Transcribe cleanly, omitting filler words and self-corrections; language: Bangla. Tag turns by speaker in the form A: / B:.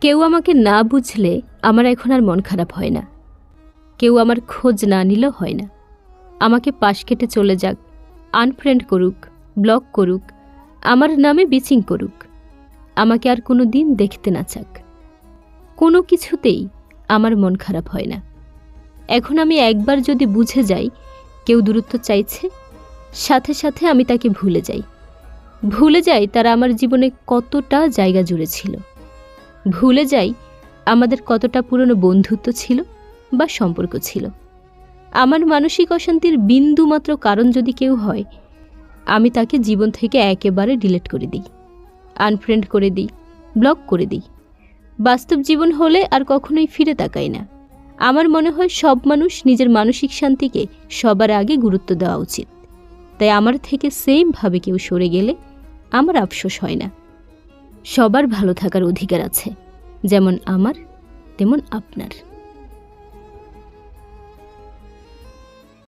A: কেউ আমাকে না বুঝলে আমার এখন আর মন খারাপ হয় না। কেউ আমার খোঁজ না নিলেও হয় না। আমাকে পাশ কেটে চলে যাক, আনফ্রেন্ড করুক, ব্লক করুক, আমার নামে বিচিং করুক, আমাকে আর কোনো দিন দেখতে না চাক, কোনো কিছুতেই আমার মন খারাপ হয় না। এখন আমি একবার যদি বুঝে যাই কেউ দূরত্ব চাইছে, সাথে সাথে আমি তাকে ভুলে যাই তারা আমার জীবনে কতটা জায়গা জুড়ে ছিল, ভুলে যাই আমাদের কতটা পুরনো বন্ধুত্ব ছিল বা সম্পর্ক ছিল। আমার মানসিক অশান্তির বিন্দুমাত্র কারণ যদি কেউ হয়, আমি তাকে জীবন থেকে একেবারে ডিলিট করে দিই, আনফ্রেন্ড করে দিই, ব্লক করে দিই। বাস্তব জীবন হলে আর কখনোই ফিরে তাকাই না। আমার মনে হয় সব মানুষ নিজের মানসিক শান্তিকে সবার আগে গুরুত্ব দেওয়া উচিত। তাই আমার থেকে সেমভাবে কেউ সরে গেলে আমার আফসোস হয় না। সবার ভালো থাকার অধিকার আছে, যেমন আমার তেমন আপনার।